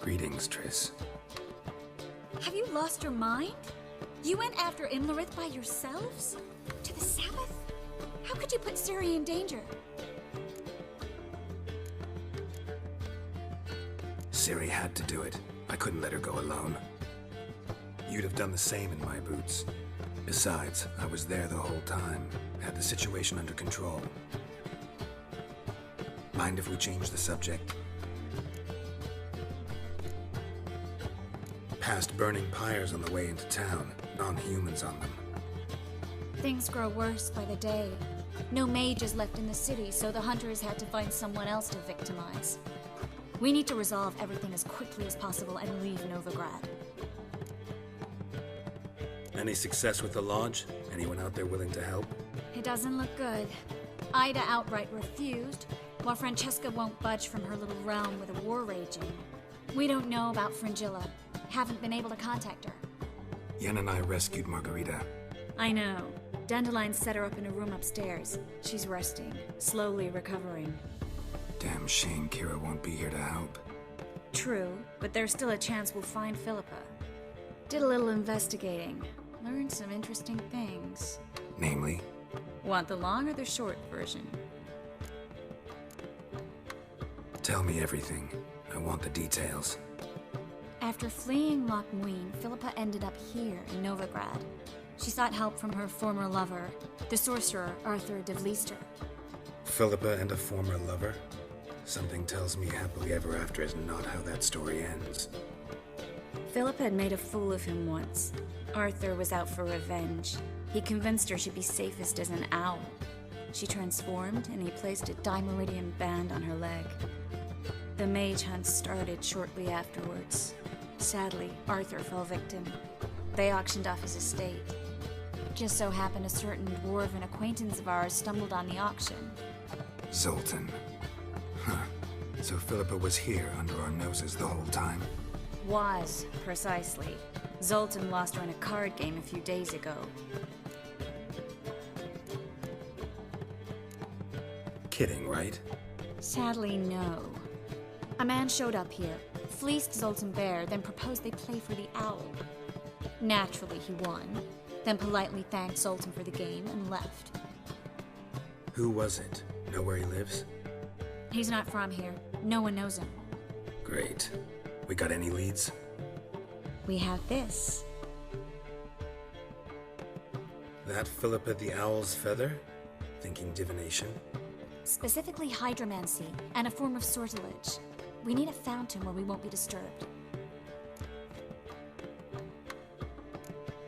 Greetings, Triss. Have you lost your mind? You went after Imlerith by yourselves? To the Sabbath? How could you put Ciri in danger? Ciri had to do it. I couldn't let her go alone. You'd have done the same in my boots. Besides, I was there the whole time. Had the situation under control. Mind if we change the subject? Past burning pyres on the way into town. Non-humans on them. Things grow worse by the day. No mages left in the city, so the hunters had to find someone else to victimize. We need to resolve everything as quickly as possible and leave Novigrad. Any success with the Lodge? Anyone out there willing to help? It doesn't look good. Ida outright refused, while Francesca won't budge from her little realm with a war raging. We don't know about Fringilla. Haven't been able to contact her. Yen and I rescued Margarita. I know. Dandelion set her up in a room upstairs. She's resting, slowly recovering. Damn shame Kira won't be here to help. True, but there's still a chance we'll find Philippa. Did a little investigating. Learned some interesting things. Namely? Want the long or the short version? Tell me everything. I want the details. After fleeing Loch Muin, Philippa ended up here in Novigrad. She sought help from her former lover, the sorcerer Arthur de Vlister. Philippa and a former lover? Something tells me happily ever after is not how that story ends. Philippa had made a fool of him once. Arthur was out for revenge. He convinced her she'd be safest as an owl. She transformed, and he placed a Dimeridian band on her leg. The mage hunt started shortly afterwards. Sadly, Arthur fell victim. They auctioned off his estate. Just so happened a certain dwarven acquaintance of ours stumbled on the auction. Zoltan. Huh. So Philippa was here under our noses the whole time? Was, precisely. Zoltan lost her in a card game a few days ago. Kidding, right? Sadly, no. A man showed up here, fleeced Zoltan bare, then proposed they play for the owl. Naturally, he won, then politely thanked Zoltan for the game and left. Who was it? Know where he lives? He's not from here. No one knows him. Great. We got any leads? We have this. That Philippa the Owl's feather? Thinking divination? Specifically hydromancy, and a form of sortilege. We need a fountain where we won't be disturbed.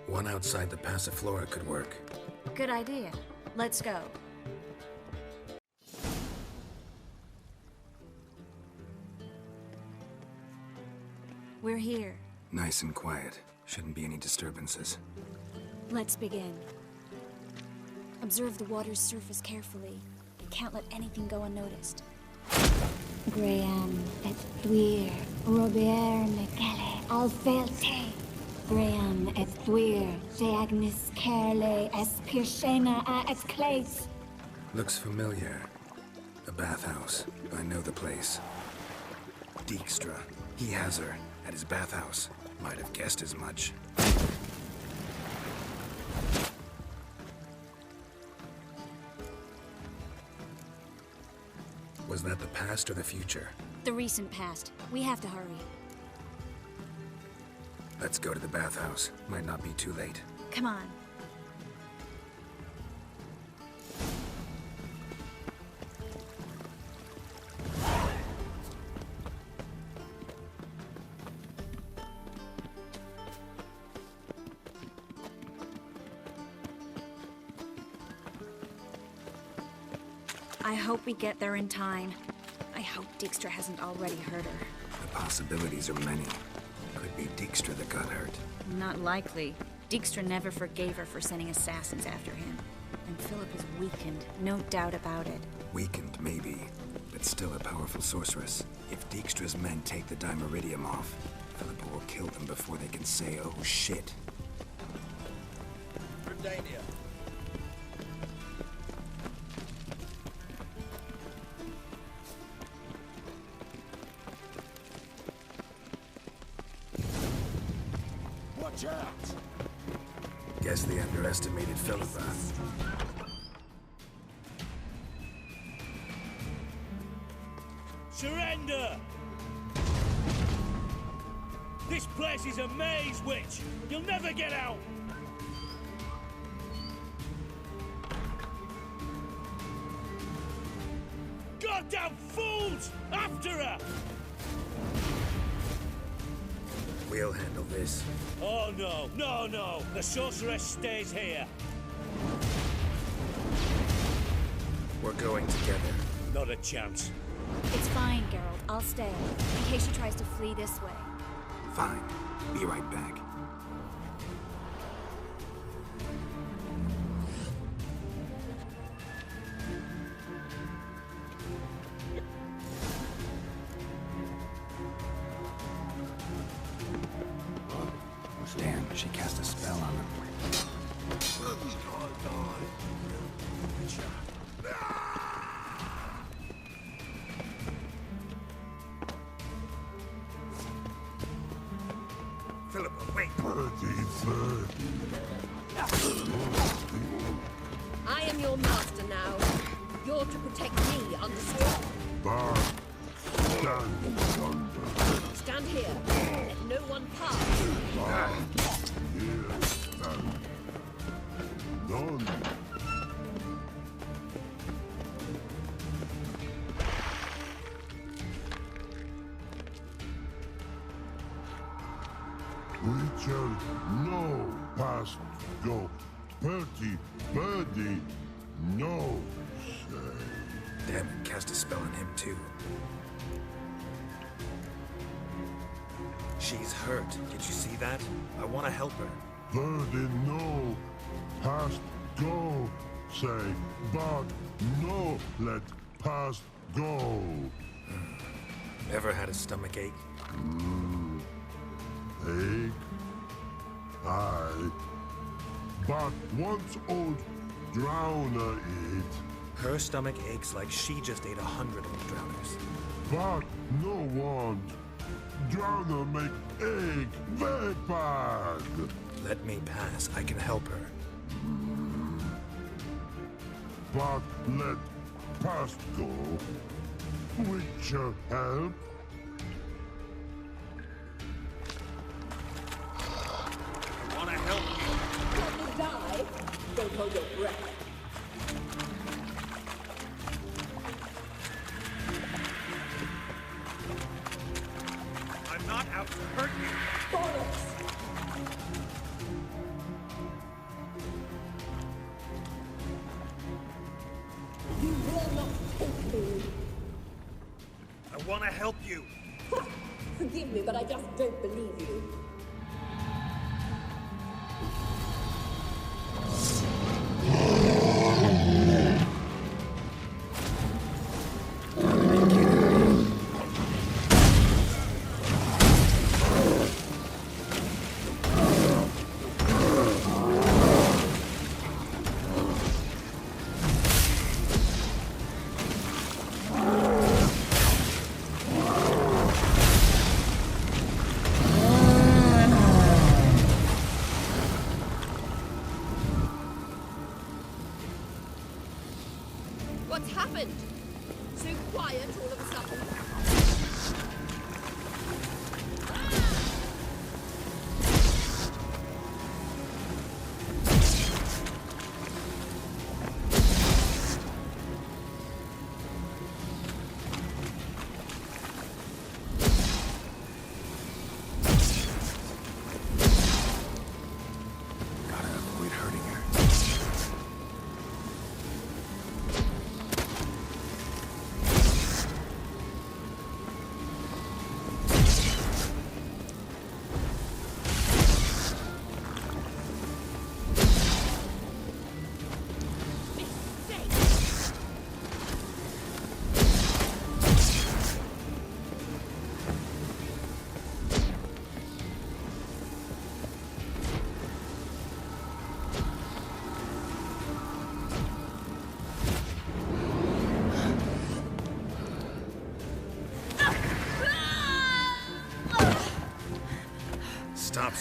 One outside the Passiflora could work. Good idea. Let's go. We're here. Nice and quiet. Shouldn't be any disturbances. Let's begin. Observe the water's surface carefully. Can't let anything go unnoticed. Graham et thuir, Robert Mekele, Alfelte. Graham et thuir, de Agnes Kerle, es Pirshena a et Claes. Looks familiar. The bathhouse. I know the place. Dijkstra. He has her. At his bathhouse. Might have guessed as much. Was that the past or the future? The recent past. We have to hurry. Let's go to the bathhouse. Might not be too late. Come on. I hope we get there in time. I hope Dijkstra hasn't already hurt her. The possibilities are many. Could be Dijkstra that got hurt. Not likely. Dijkstra never forgave her for sending assassins after him. And Philip is weakened, no doubt about it. Weakened, maybe, but still a powerful sorceress. If Dijkstra's men take the Dimeridium off, Philippa will kill them before they can say, oh shit. Redania. Watch out! Guess they underestimated Philippa. Surrender! This place is a maze, witch! You'll never get out! Goddamn fools! After her! We'll handle this. Oh no, no, no! The sorceress stays here! We're going together. Not a chance. It's fine, Geralt. I'll stay, in case she tries to flee this way. Fine. Be right back. Damn, she cast a spell on him. Philippa, wait! I am your master now. You're to protect me, understood? Stand here. Let no one pass. Witcher, no past go. Bertie, birdie, no say. Damn it, cast a spell on him too. She's hurt. Did you see that? I want to help her. Birdie, no past go. Say, but no let past go. Ever had a stomach ache? Ache? Aye. But once old drowner eat, Her stomach aches like she just ate 100 old drowners. but no want. Drowner make ache very bad. Let me pass. I can help her. But let past go. Witcher help. I want to help you. Want to die? Don't hold your breath. I'm not out to hurt you. Bollocks! You will not take me. I want to help you. Forgive me, but I just don't believe you. What's happened? So quiet all of a sudden. Gotta avoid hurting her.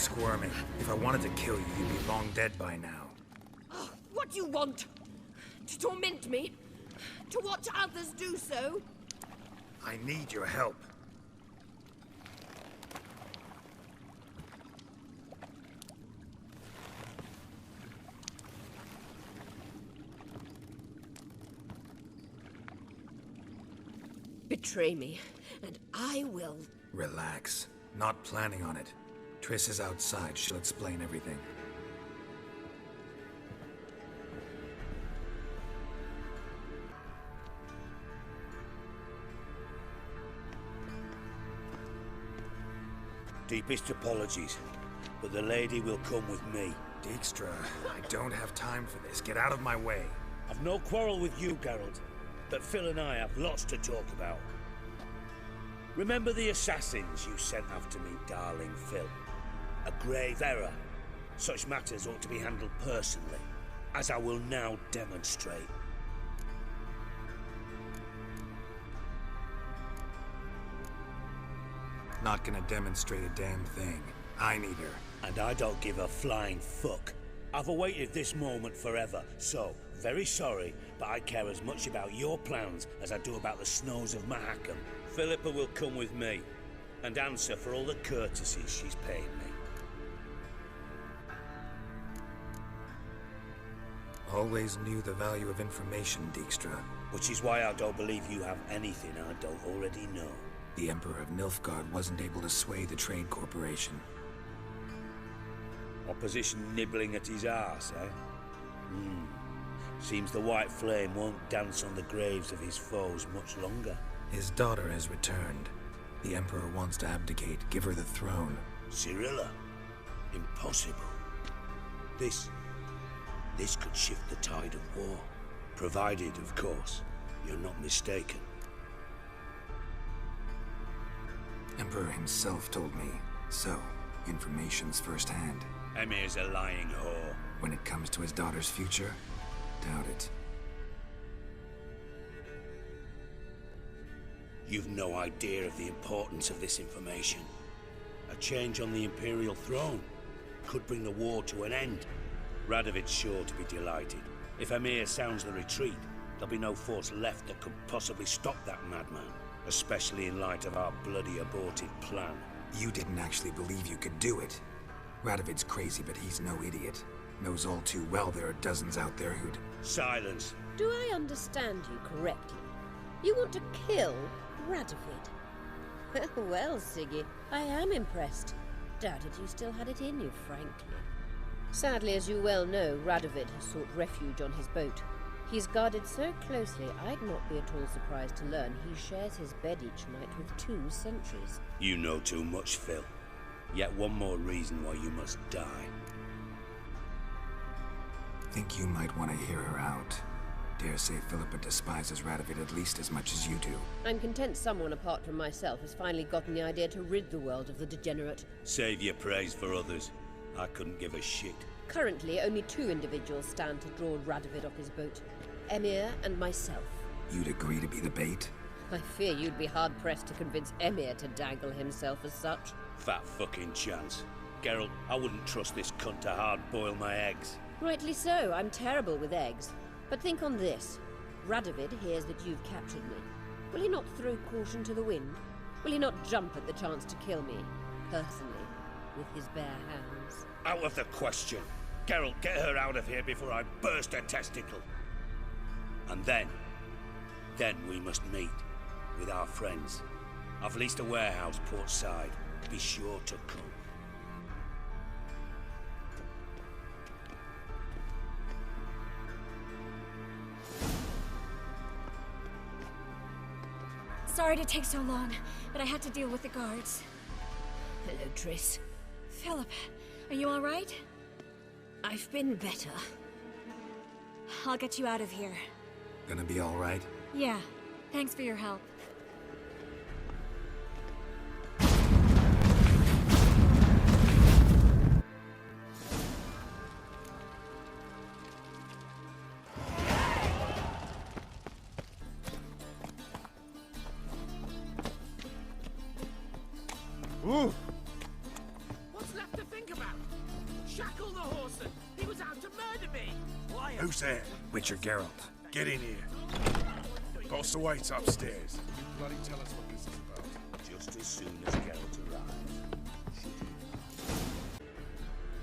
squirming. If I wanted to kill you, you'd be long dead by now. Oh, what do you want? To torment me? To watch others do so? I need your help. Betray me, and I will. Relax. Not planning on it. Triss is outside. She'll explain everything. Deepest apologies, but the lady will come with me. Dijkstra, I don't have time for this. Get out of my way. I've no quarrel with you, Geralt, but Phil and I have lots to talk about. Remember the assassins you sent after me, darling Phil? A grave error. Such matters ought to be handled personally, as I will now demonstrate. Not gonna demonstrate a damn thing. I need her. And I don't give a flying fuck. I've awaited this moment forever, so, very sorry, but I care as much about your plans as I do about the snows of Mahakam. Philippa will come with me, and answer for all the courtesies she's paying me. Always knew the value of information, Dijkstra. Which is why I don't believe you have anything I don't already know. The Emperor of Nilfgaard wasn't able to sway the Trade Corporation. Opposition nibbling at his arse, eh? Seems the White Flame won't dance on the graves of his foes much longer. His daughter has returned. The Emperor wants to abdicate, give her the throne. Cirilla? Impossible. This could shift the tide of war. Provided, of course, you're not mistaken. Emperor himself told me. So, information's firsthand. Emir's a lying whore. When it comes to his daughter's future, doubt it. You've no idea of the importance of this information. A change on the Imperial throne could bring the war to an end. Radovid's sure to be delighted. If Emir sounds the retreat, there'll be no force left that could possibly stop that madman. Especially in light of our bloody aborted plan. You didn't actually believe you could do it. Radovid's crazy, but he's no idiot. Knows all too well there are dozens out there who'd... Silence. Do I understand you correctly? You want to kill Radovid? Well, Siggy, I am impressed. Doubted you still had it in you, frankly. Sadly, as you well know, Radovid has sought refuge on his boat. He's guarded so closely, I'd not be at all surprised to learn he shares his bed each night with 2 sentries. You know too much, Phil. Yet one more reason why you must die. Think you might want to hear her out. Dare say Philippa despises Radovid at least as much as you do. I'm content someone apart from myself has finally gotten the idea to rid the world of the degenerate. Save your praise for others. I couldn't give a shit. Currently, only 2 individuals stand to draw Radovid off his boat. Emir and myself. You'd agree to be the bait? I fear you'd be hard-pressed to convince Emir to dangle himself as such. Fat fucking chance. Geralt, I wouldn't trust this cunt to hard-boil my eggs. Rightly so, I'm terrible with eggs. But think on this. Radovid hears that you've captured me. Will he not throw caution to the wind? Will he not jump at the chance to kill me, personally, with his bare hands? Out of the question. Geralt, get her out of here before I burst her testicle. And then we must meet with our friends. I've leased a warehouse port side. Be sure to come. Sorry to take so long, but I had to deal with the guards. Hello, Triss. Philip, are you all right? I've been better. I'll get you out of here. Gonna be all right? Yeah, thanks for your help. Ooh. What's left to think about? Sam, Witcher Geralt. get in here. Boss awaits upstairs. You bloody tell us what this is about. Just as soon as Geralt arrives.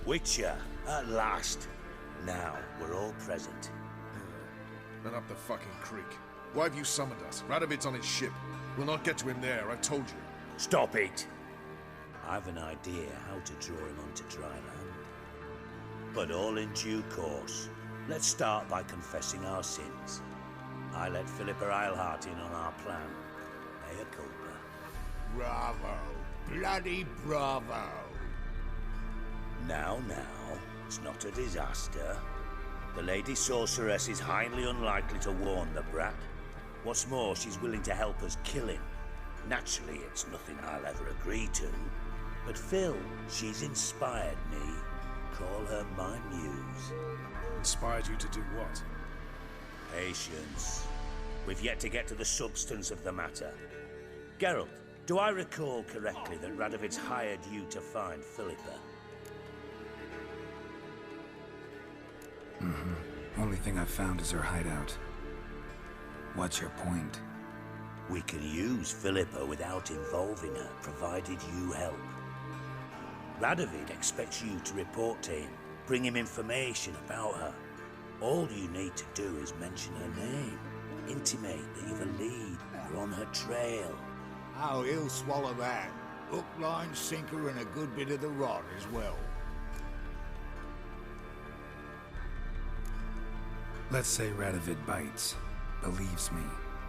Witcher, at last. Now, we're all present. Then up the fucking creek. Why have you summoned us? Radovid's on his ship. We'll not get to him there, I told you. Stop it! I've an idea how to draw him onto dry land. But all in due course. Let's start by confessing our sins. I let Philippa Eilhart in on our plan. Mea culpa. Bravo. Bloody bravo. Now, it's not a disaster. The Lady Sorceress is highly unlikely to warn the brat. What's more, she's willing to help us kill him. Naturally, it's nothing I'll ever agree to. But Phil, she's inspired me. Call her my muse. Inspired you to do what? Patience. We've yet to get to the substance of the matter. Geralt, do I recall correctly that Radovid's hired you to find Philippa? Only thing I've found is her hideout. What's your point? We can use Philippa without involving her, provided you help. Radovid expects you to report to him, bring him information about her. All you need to do is mention her name, intimate that you've a lead, you're on her trail. Oh, he'll swallow that. Hook, line, sinker, and a good bit of the rod as well. Let's say Radovid bites, believes me,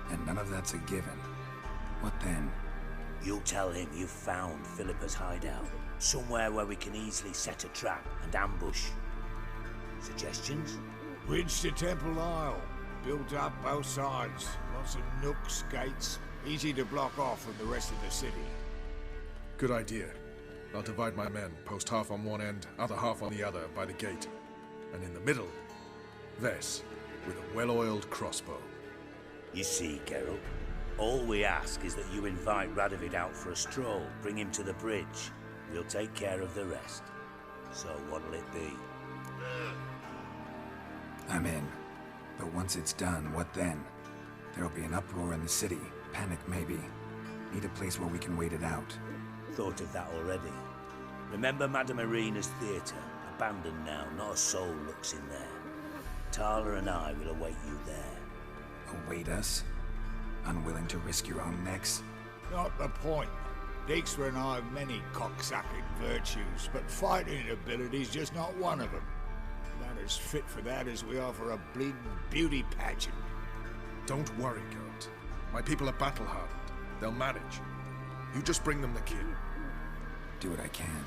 and none of that's a given. What then? You'll tell him you've found Philippa's hideout, somewhere where we can easily set a trap and ambush. Suggestions? Bridge to Temple Isle. Built up both sides. Lots of nooks, gates. Easy to block off from the rest of the city. Good idea. I'll divide my men, post half on one end, other half on the other, by the gate. And in the middle, Vess, with a well-oiled crossbow. You see, Geralt, all we ask is that you invite Radovid out for a stroll, bring him to the bridge. We'll take care of the rest. So what'll it be? I'm in. But once it's done, what then? There'll be an uproar in the city. Panic, maybe. Need a place where we can wait it out. Thought of that already. Remember Madame Irina's theatre? Abandoned now, not a soul looks in there. Tala and I will await you there. Await us? Unwilling to risk your own necks? Not the point. Dijkstra and I have many cocksucking virtues, but fighting ability's just not one of them. Not as fit for that as we are for a bleeding beauty pageant. Don't worry, Geralt. My people are battle-hardened. They'll manage. You just bring them the kid. Do what I can.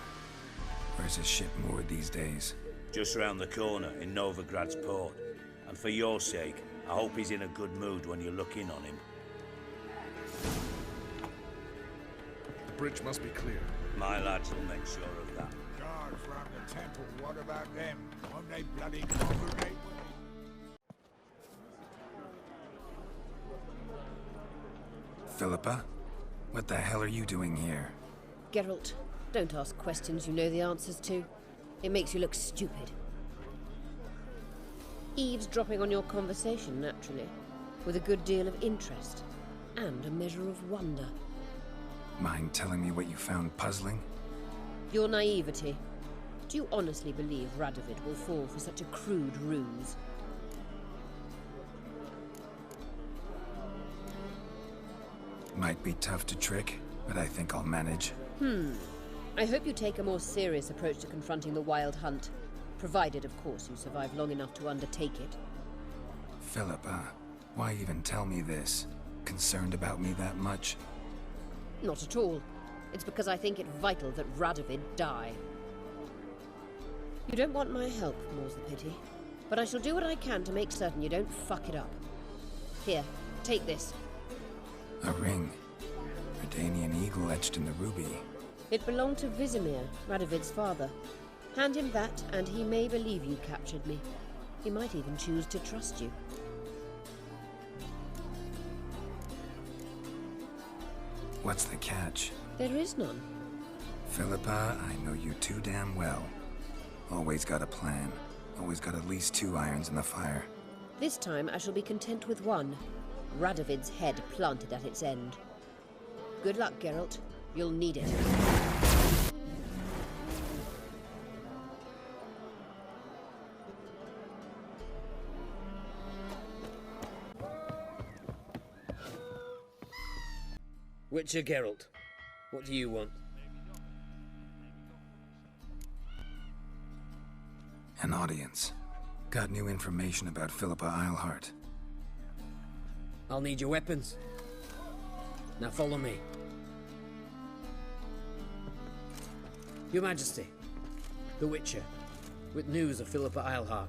Where's his ship moored these days? Just round the corner in Novigrad's port. And for your sake, I hope he's in a good mood when you look in on him. The bridge must be clear. My lads will make sure of that. Guards round the temple, what about them? Won't they bloody congregate? Philippa? What the hell are you doing here? Geralt, don't ask questions you know the answers to. It makes you look stupid. Eavesdropping on your conversation, naturally, with a good deal of interest, and a measure of wonder. Mind telling me what you found puzzling? Your naivety. Do you honestly believe Radovid will fall for such a crude ruse? Might be tough to trick, but I think I'll manage. I hope you take a more serious approach to confronting the Wild Hunt. Provided, of course, you survive long enough to undertake it. Philippa, why even tell me this? Concerned about me that much? Not at all. It's because I think it vital that Radovid die. You don't want my help, more's the pity. But I shall do what I can to make certain you don't fuck it up. Here, take this. A ring. Redanian eagle etched in the ruby. It belonged to Vizimir, Radovid's father. Hand him that, and he may believe you captured me. He might even choose to trust you. What's the catch? There is none. Philippa, I know you too damn well. Always got a plan. Always got at least 2 irons in the fire. This time I shall be content with one. Radovid's head planted at its end. Good luck, Geralt. You'll need it. Witcher Geralt, what do you want? An audience. Got new information about Philippa Eilhart. I'll need your weapons. Now follow me. Your Majesty, the Witcher, with news of Philippa Eilhart.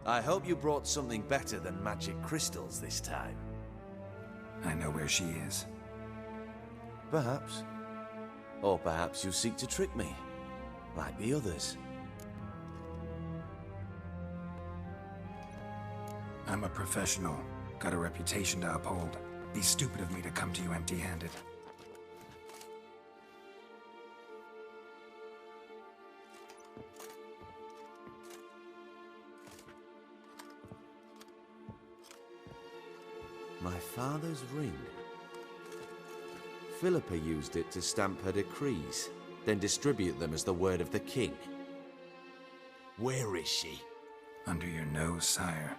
I hope you brought something better than magic crystals this time. I know where she is. Perhaps. Or perhaps you seek to trick me, like the others. I'm a professional. Got a reputation to uphold. Be stupid of me to come to you empty-handed. My father's ring. Philippa used it to stamp her decrees, then distribute them as the word of the king. Where is she? Under your nose, sire.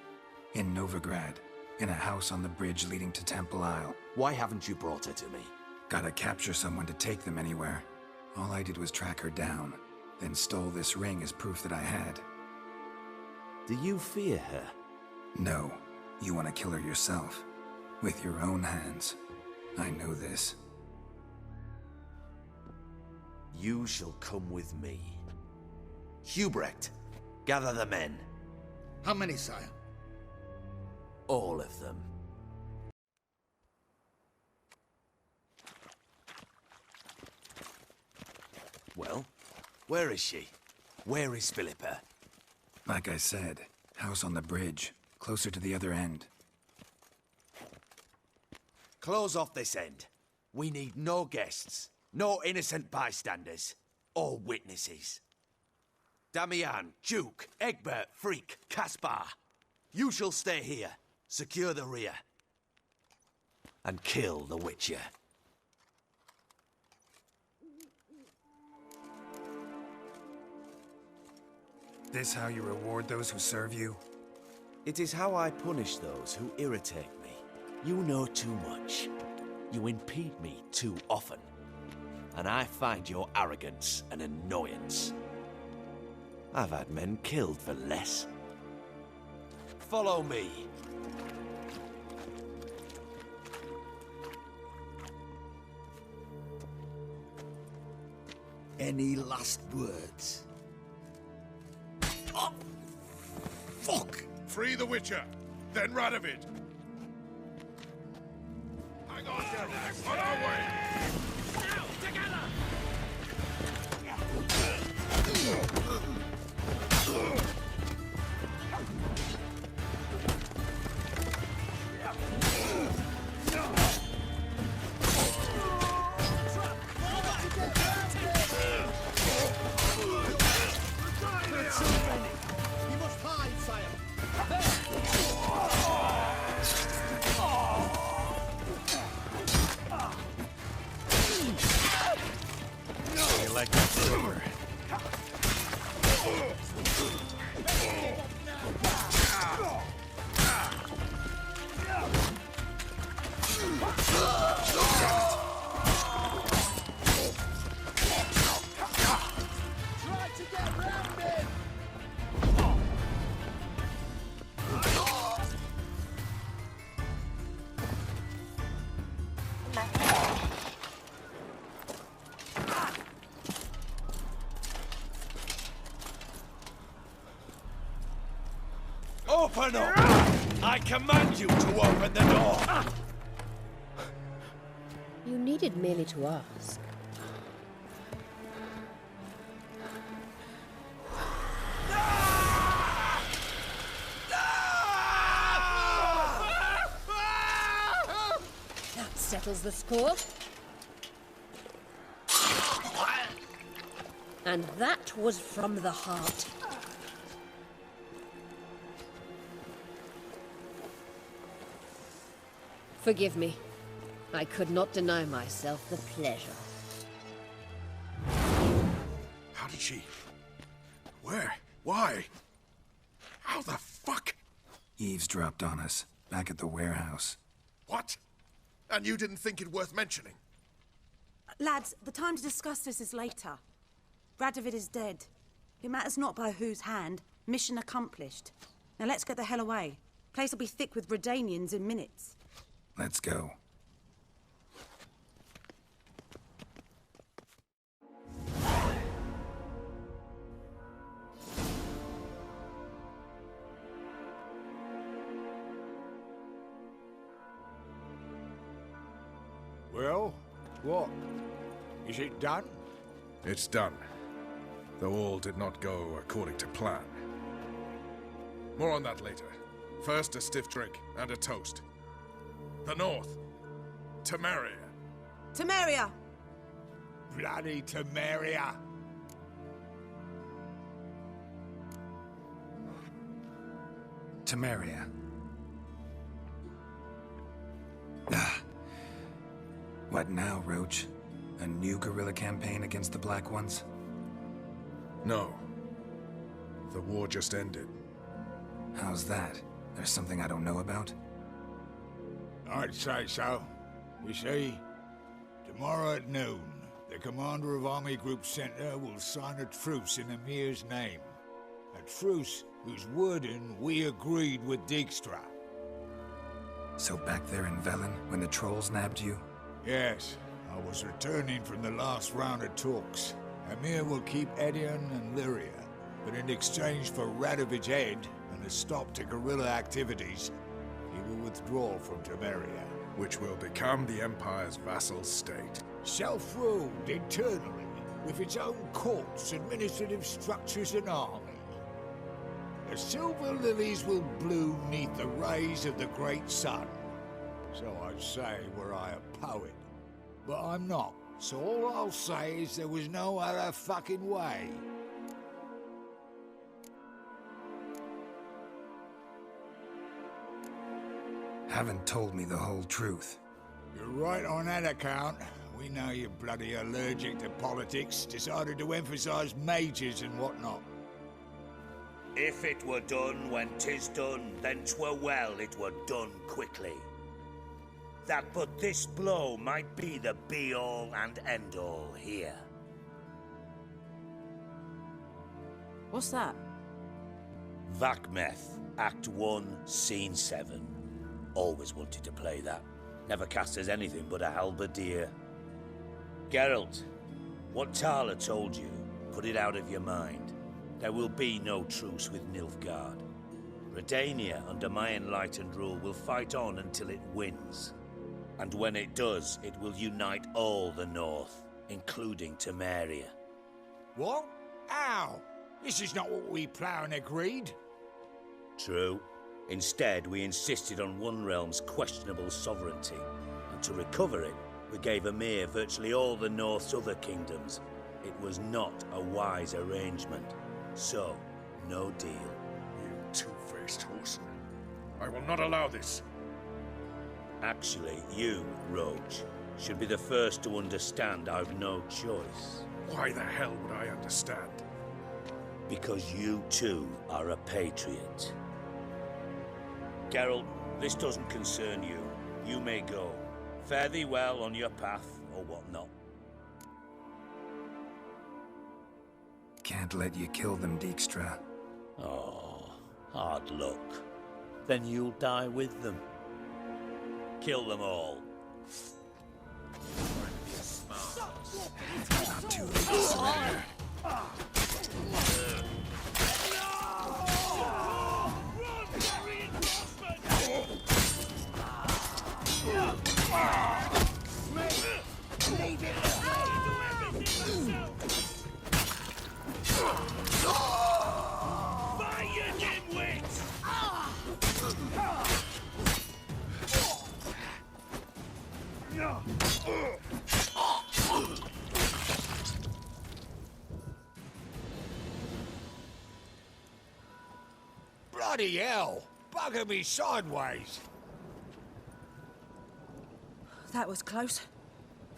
In Novigrad. In a house on the bridge leading to Temple Isle. Why haven't you brought her to me? Gotta capture someone to take them anywhere. All I did was track her down, then stole this ring as proof that I had. Do you fear her? No. You want to kill her yourself. With your own hands. I know this. You shall come with me. Hubrecht, gather the men. How many, sire? All of them. Well, where is she? Where is Philippa? Like I said, house on the bridge, closer to the other end. Close off this end. We need no guests, no innocent bystanders, or witnesses. Damian, Duke, Egbert, Freak, Caspar. You shall stay here, secure the rear, and kill the Witcher. This how you reward those who serve you? It is how I punish those who irritate me. You know too much. You impede me too often. And I find your arrogance an annoyance. I've had men killed for less. Follow me. Any last words? Oh, fuck! Free the Witcher, then Radovid. Hang on, Geralt. On our way. Now, together! You must hide, sire. You like that silver? Try to get round him! Open up! I command you to open the door! You needed merely to ask. That settles the score. And that was from the heart. Forgive me. I could not deny myself the pleasure. How did she... Where? Why? How the fuck? Eavesdropped on us, back at the warehouse. What? And you didn't think it worth mentioning? Lads, the time to discuss this is later. Radovid is dead. It matters not by whose hand. Mission accomplished. Now let's get the hell away. Place will be thick with Redanians in minutes. Let's go. Well, what? Is it done? It's done. Though all did not go according to plan. More on that later. First, a stiff drink and a toast. The North. Temeria. Temeria! Bloody Temeria! Temeria. Ah. What now, Roach? A new guerrilla campaign against the Black Ones? No. The war just ended. How's that? There's something I don't know about? I'd say so. You see, tomorrow at noon, the commander of Army Group Center will sign a truce in Emir's name. A truce whose wording we agreed with Dijkstra. So back there in Velen, when the trolls nabbed you? Yes, I was returning from the last round of talks. Emir will keep Edion and Lyria, but in exchange for Radovid's head and a stop to guerrilla activities, he will withdraw from Temeria. Which will become the Empire's vassal state. Self-ruled internally, with its own courts, administrative structures and army. The silver lilies will bloom neath the rays of the great sun. So I'd say were I a poet. But I'm not, so all I'll say is there was no other fucking way. Haven't told me the whole truth. You're right on that account. We know you're bloody allergic to politics, decided to emphasize majors and whatnot. If it were done when 'tis done, then 'twere well it were done quickly. That but this blow might be the be-all and end-all here. What's that? Vakmeth, Act 1, Scene 7. Always wanted to play that. Never cast as anything but a halberdier. Geralt, what Tala told you, put it out of your mind. There will be no truce with Nilfgaard. Redania, under my enlightened rule, will fight on until it wins. And when it does, it will unite all the North, including Temeria. What? How? This is not what we planned and agreed. True. Instead, we insisted on one realm's questionable sovereignty, and to recover it, we gave Emir virtually all the North's other kingdoms. It was not a wise arrangement. So, no deal. You two-faced horseman. I will not allow this. Actually, you, Roach, should be the first to understand I've no choice. Why the hell would I understand? Because you too are a patriot. Geralt, this doesn't concern you. You may go. Fare thee well on your path, or whatnot. Can't let you kill them, Dijkstra. Oh, hard luck. Then you'll die with them. Kill them all. Not too late to surrender. Bloody hell! Bugger me sideways! That was close.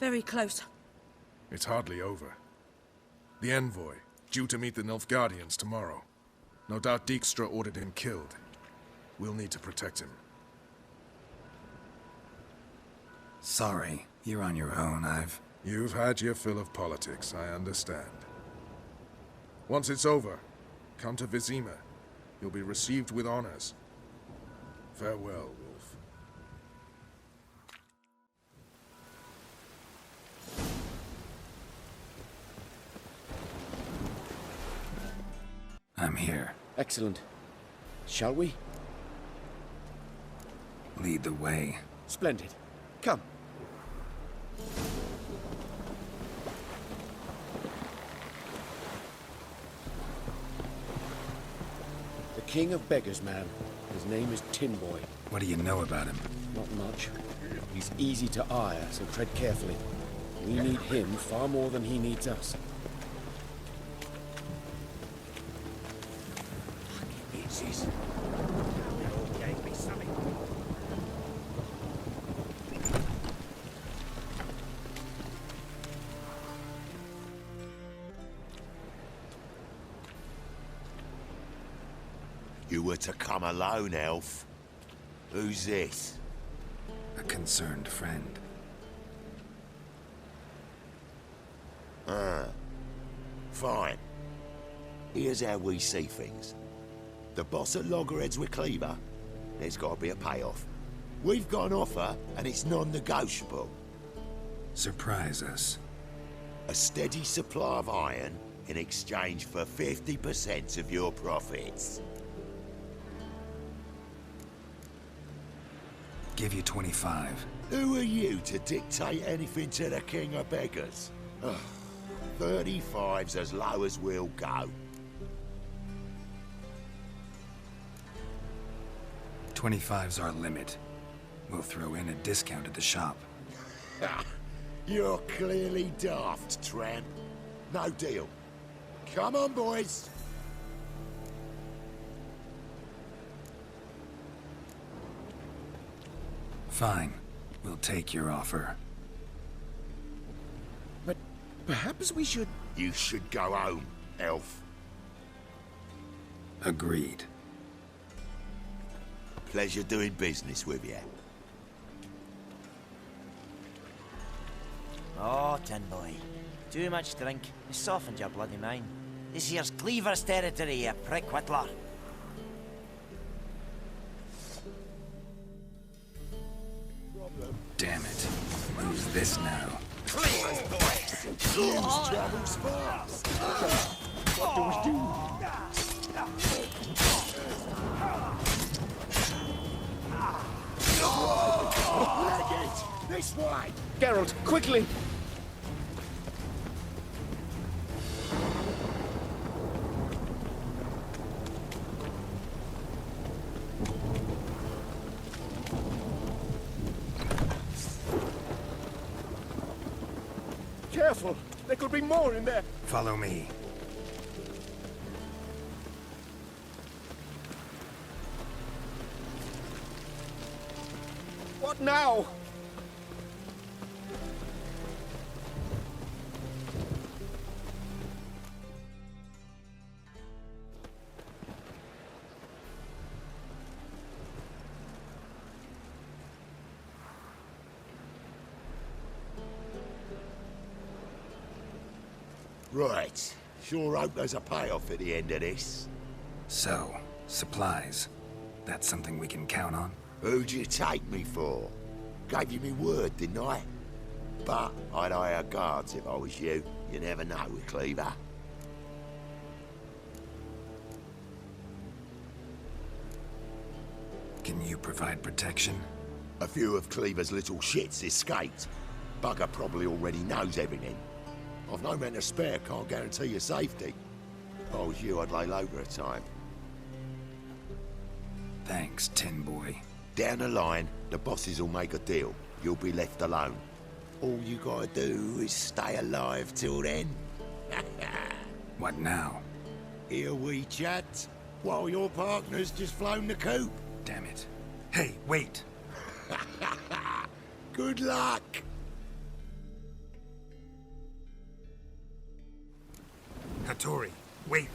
Very close. It's hardly over. The envoy, due to meet the Nilfgaardians tomorrow. No doubt Dijkstra ordered him killed. We'll need to protect him. Sorry, you're on your own. You've had your fill of politics, I understand. Once it's over, come to Vizima. You'll be received with honors. Farewell, Wolf. I'm here. Excellent. Shall we? Lead the way. Splendid. Come. The King of Beggars, man. His name is Tin Boy. What do you know about him? Not much. He's easy to ire, so tread carefully. We need him far more than he needs us. You were to come alone, elf. Who's this? A concerned friend. Fine. Here's how we see things. The boss at Loggerheads with Cleaver, there's got to be a payoff. We've got an offer, and it's non-negotiable. Surprise us. A steady supply of iron in exchange for 50% of your profits. Give you 25. Who are you to dictate anything to the King of Beggars? 35's as low as we'll go. 25's our limit. We'll throw in a discount at the shop. You're clearly daft, tramp. No deal. Come on, boys. Fine. We'll take your offer. But perhaps we should... You should go home, elf. Agreed. Pleasure doing business with you. Oh, Tin Boy. Too much drink. You softened your bloody mind. This here's Cleaver's territory, you prick whittler. Damn it. Who's this now? Cleaver's boys! News travels fast! What do we do? This way! Geralt, quickly! Careful! There could be more in there! Follow me. What now? Right. Sure hope there's a payoff at the end of this. So, supplies. That's something we can count on? Who'd you take me for? Gave you me word, didn't I? But I'd hire guards if I was you. You never know with Cleaver. Can you provide protection? A few of Cleaver's little shits escaped. Bugger probably already knows everything. I've no men to spare, can't guarantee your safety. If I was you, I'd lay low for a time. Thanks, Tin Boy. Down the line, the bosses will make a deal. You'll be left alone. All you gotta do is stay alive till then. What now? Here we chat, while your partner's just flown the coop. Damn it. Hey, wait! Good luck! Hattori, wait.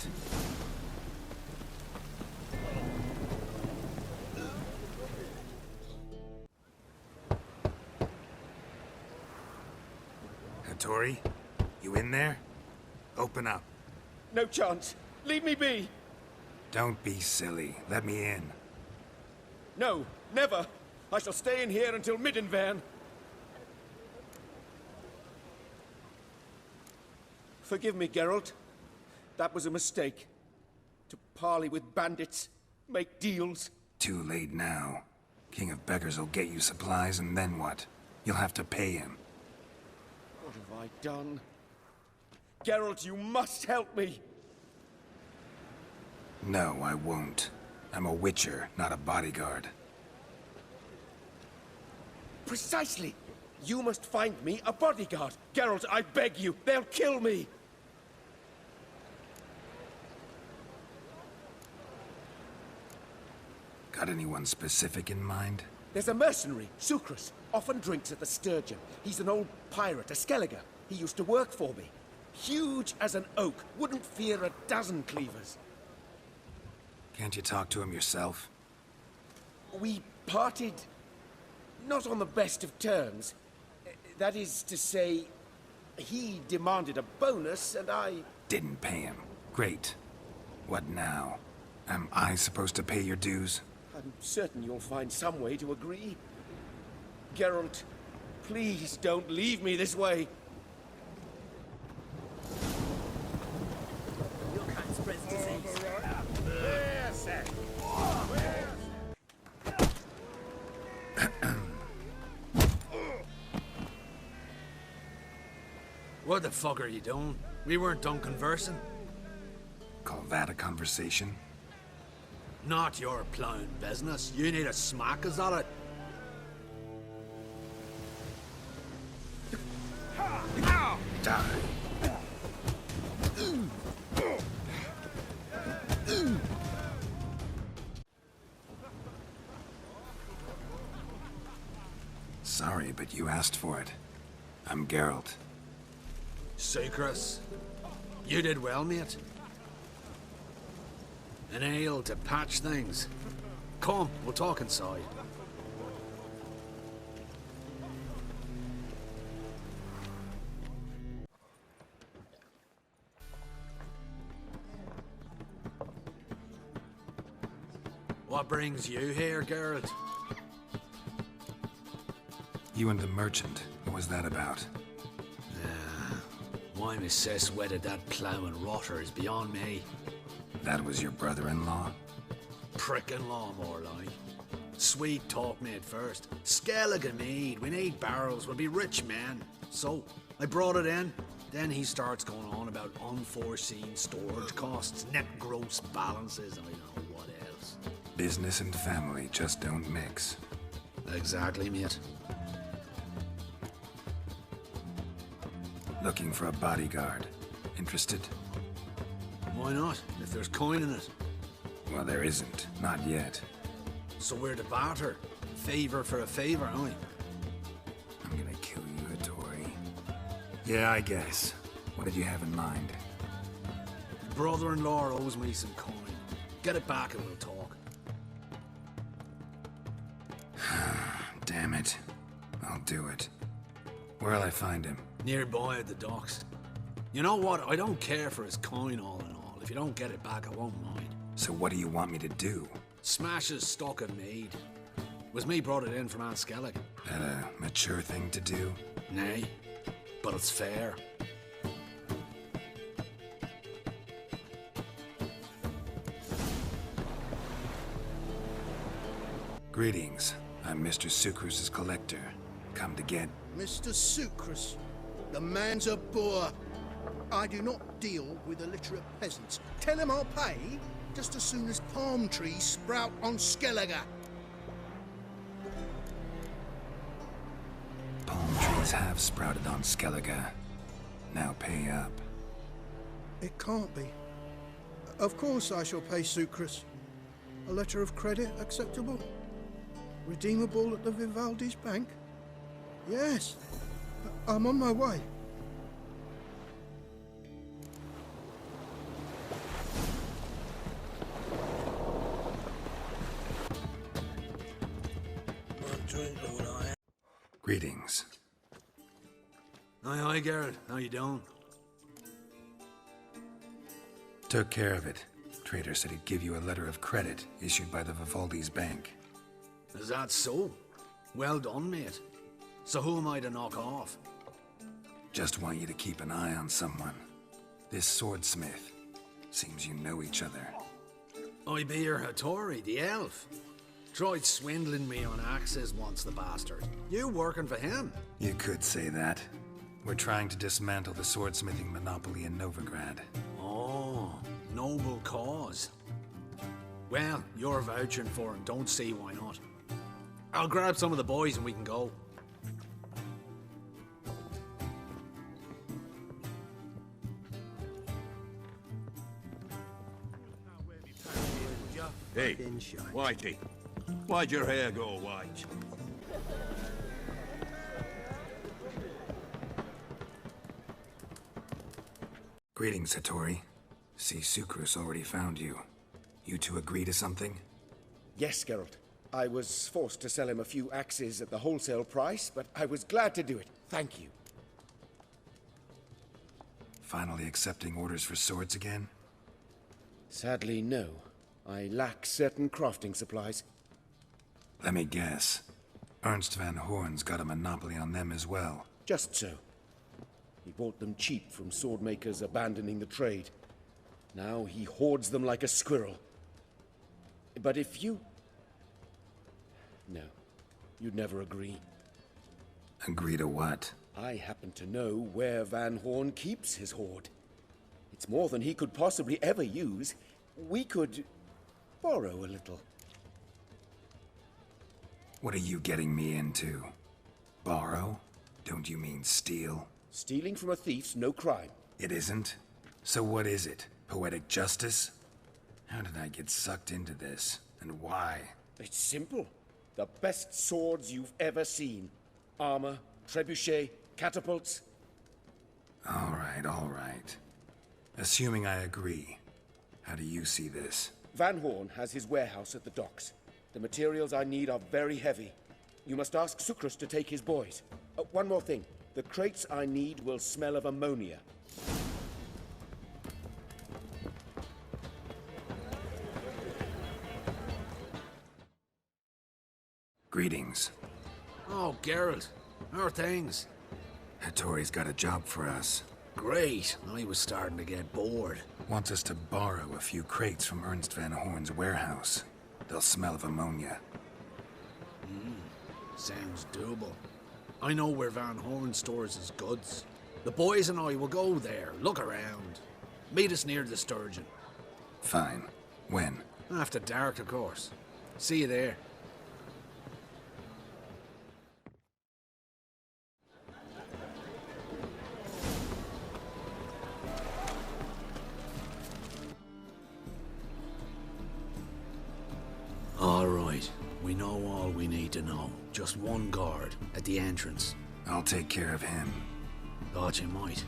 Hattori, you in there? Open up. No chance. Leave me be. Don't be silly. Let me in. No, never. I shall stay in here until Middenvern. Forgive me, Geralt. That was a mistake. To parley with bandits, make deals. Too late now. King of Beggars will get you supplies, and then what? You'll have to pay him. What have I done? Geralt, you must help me! No, I won't. I'm a witcher, not a bodyguard. Precisely! You must find me a bodyguard. Geralt, I beg you, they'll kill me! Got anyone specific in mind? There's a mercenary, Sucrus. Often drinks at the Sturgeon. He's an old pirate, a Skelliger. He used to work for me. Huge as an oak, wouldn't fear a dozen cleavers. Can't you talk to him yourself? We parted... not on the best of terms. That is to say, he demanded a bonus, and I... Didn't pay him. Great. What now? Am I supposed to pay your dues? I'm certain you'll find some way to agree. Geralt, please don't leave me this way. Your kind spreads disease. What the fuck are you doing? We weren't done conversing. Call that a conversation? Not your plowing business. You need a smack, is that it? Die. Sorry, but you asked for it. I'm Geralt. Sucrus, you did well, mate. An ale to patch things. Come, we'll talk inside. What brings you here, Geralt? You and the merchant. What was that about? Why my sis wedded that ploughing rotter is beyond me. That was your brother-in-law? Prick-in-law, more like. Sweet talk made first. Skellige mead, we need barrels, we'll be rich men. So, I brought it in. Then he starts going on about unforeseen storage costs, net gross balances, and I don't know what else. Business and family just don't mix. Exactly, mate. Looking for a bodyguard. Interested? Why not, if there's coin in it? Well, there isn't. Not yet. So we're to barter. Favor for a favor, aren't we? I'm gonna kill you, Hattori. Yeah, I guess. What did you have in mind? Your brother-in-law owes me some coin. Get it back and we'll talk. Damn it. I'll do it. Where'll I find him? Nearby at the docks. You know what? I don't care for his coin all in all. If you don't get it back, I won't mind. So what do you want me to do? Smash his stock of mead. Was me brought it in from Aunt Skellig. That a mature thing to do? Nay, but it's fair. Greetings. I'm Mr. Sucrus' collector. Come to get... Mr. Sucrus, the man's a boor. I do not deal with illiterate peasants. Tell him I'll pay just as soon as palm trees sprout on Skellige. Palm trees have sprouted on Skellige. Now pay up. It can't be. Of course I shall pay Sucrus. A letter of credit acceptable? Redeemable at the Vivaldi's bank? Yes. I'm on my way. Greetings. Aye, Garrett. How you doing? Took care of it. Trader said he'd give you a letter of credit issued by the Vivaldi's bank. Is that so? Well done, mate. So who am I to knock off? Just want you to keep an eye on someone. This swordsmith. Seems you know each other. I be your Hattori, the elf. Tried swindling me on axes once, the bastard. You working for him? You could say that. We're trying to dismantle the swordsmithing monopoly in Novigrad. Oh, noble cause. Well, you're vouching for him, don't see why not. I'll grab some of the boys and we can go. Hey, Whitey, why'd your hair go white? Greetings, Hattori. See, Sukrus already found you. You two agree to something? Yes, Geralt. I was forced to sell him a few axes at the wholesale price, but I was glad to do it. Thank you. Finally accepting orders for swords again? Sadly, no. I lack certain crafting supplies. Let me guess. Ernst van Horn's got a monopoly on them as well. Just so. He bought them cheap from swordmakers abandoning the trade. Now he hoards them like a squirrel. But if you... No. You'd never agree. Agree to what? I happen to know where Van Horn keeps his hoard. It's more than he could possibly ever use. We could... borrow a little. What are you getting me into? Borrow? Don't you mean steal? Stealing from a thief's no crime. It isn't? So what is it? Poetic justice? How did I get sucked into this? And why? It's simple. The best swords you've ever seen. Armor, trebuchet, catapults. All right. Assuming I agree, how do you see this? Van Horn has his warehouse at the docks. The materials I need are very heavy. You must ask Sukrus to take his boys. One more thing. The crates I need will smell of ammonia. Greetings. Oh, Geralt. How are things? Hattori's got a job for us. Great. I was starting to get bored. Wants us to borrow a few crates from Ernst van Horn's warehouse. They'll smell of ammonia. Sounds doable. I know where Van Horn stores his goods. The boys and I will go there, look around. Meet us near the Sturgeon. Fine. When? After dark, of course. See you there. All right. We know all we need to know. Just one guard at the entrance. I'll take care of him. Thought you might.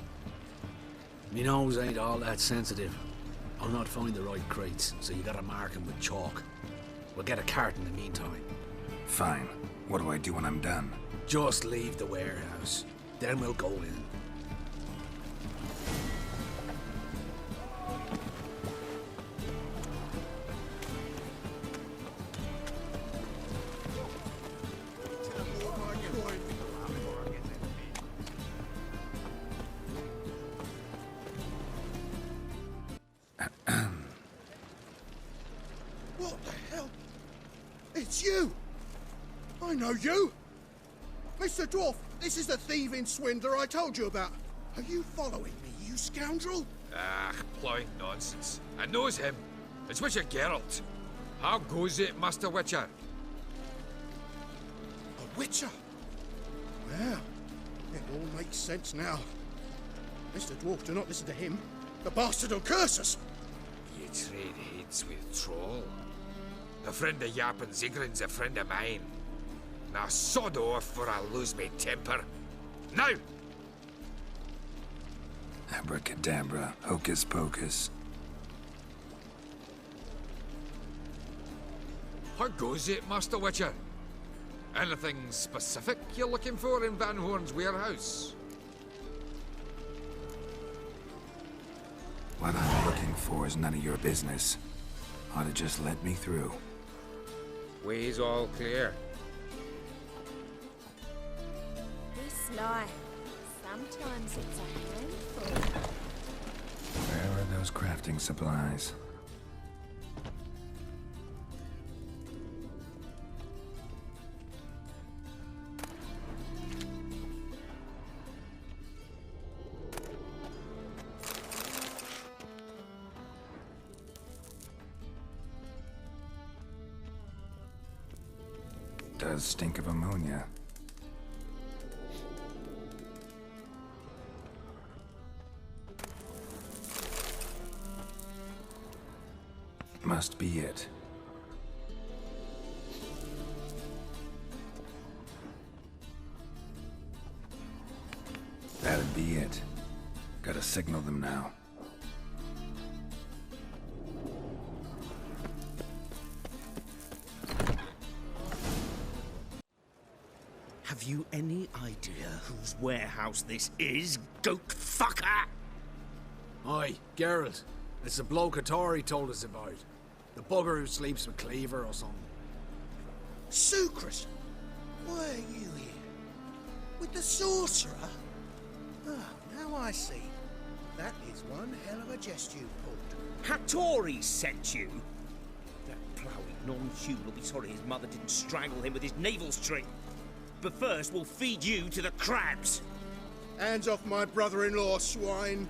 Me nose ain't all that sensitive. I'll not find the right crates, so you gotta mark them with chalk. We'll get a cart in the meantime. Fine. What do I do when I'm done? Just leave the warehouse. Then we'll go in. What the hell? It's you! I know you! Mr. Dwarf, this is the thieving swindler I told you about. Are you following me, you scoundrel? Ah, plowing nonsense. I knows him. It's Witcher Geralt. How goes it, Master Witcher? A witcher? Well, it all makes sense now. Mr. Dwarf, do not listen to him. The bastard will curse us. You trade heads with Troll. A friend of Yap and Zigrin's a friend of mine. Now sod off before I lose my temper. Now! Abracadabra, hocus pocus. How goes it, Master Witcher? Anything specific you're looking for in Van Horn's warehouse? What I'm looking for is none of your business. Ought to just let me through. Way's all clear. This life, sometimes it's a handful. Where are those crafting supplies? Does stink of ammonia. Must be it. That'd be it. Gotta signal them now. Have you any idea whose warehouse this is, goat fucker? Aye, Geralt. It's the bloke Atari told us about. The bugger who sleeps with Cleaver or something. Sucrus! Why are you here? With the sorcerer? Ah, now I see. That is one hell of a jest you pulled. Hattori sent you? That ploughing non-Hugh will be sorry his mother didn't strangle him with his navel string. But first, we'll feed you to the crabs. Hands off my brother-in-law, swine.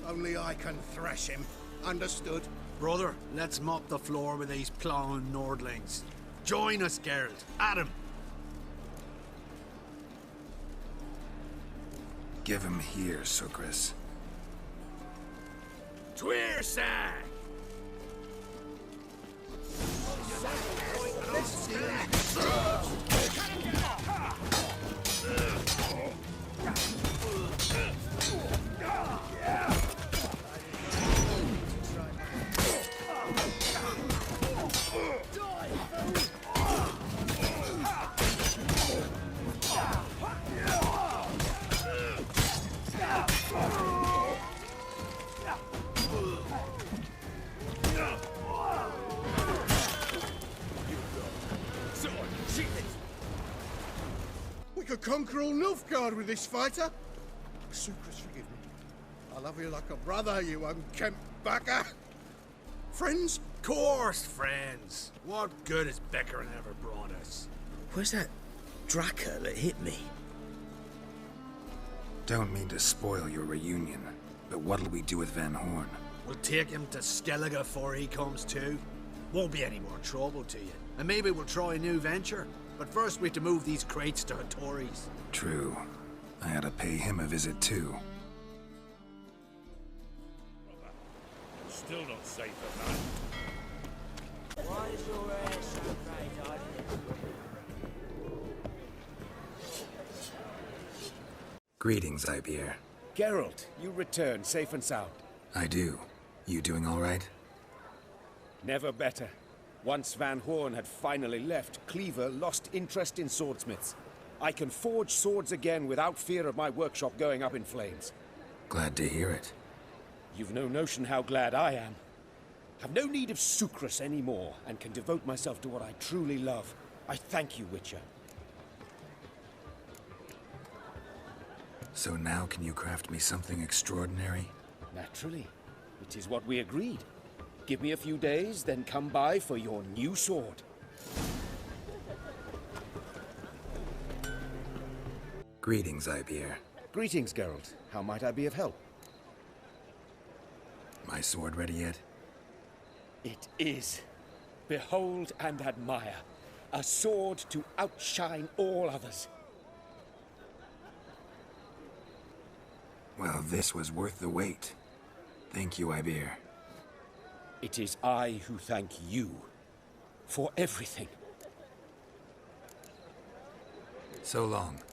Only I can thrash him. Understood? Brother, let's mop the floor with these plowing Nordlings. Join us, Geralt. Adam. Give him here, Sucrus. Tweerside! We could conquer all Nilfgaard with this fighter. Sucrus, forgive me. I love you like a brother, you unkempt bugger. Friends? Course, friends. What good has Beckerin ever brought us? Where's that Draka that hit me? Don't mean to spoil your reunion, but what'll we do with Van Horn? We'll take him to Skellige before he comes to. Won't be any more trouble to you. And maybe we'll try a new venture. But first we have to move these crates to Hattori's. True. I had to pay him a visit too. Still not safe at night. Why is your hair so great, Ivan? Greetings, Ibeer. Geralt, you return safe and sound. I do. You doing all right? Never better. Once Van Horn had finally left, Cleaver lost interest in swordsmiths. I can forge swords again without fear of my workshop going up in flames. Glad to hear it. You've no notion how glad I am. Have no need of Sucrus anymore, and can devote myself to what I truly love. I thank you, Witcher. So now can you craft me something extraordinary? Naturally. It is what we agreed. Give me a few days, then come by for your new sword. Greetings, Ibeer. Greetings, Geralt. How might I be of help? My sword ready yet? It is. Behold and admire. A sword to outshine all others. Well, this was worth the wait. Thank you, Ibeer. It is I who thank you for everything. So long.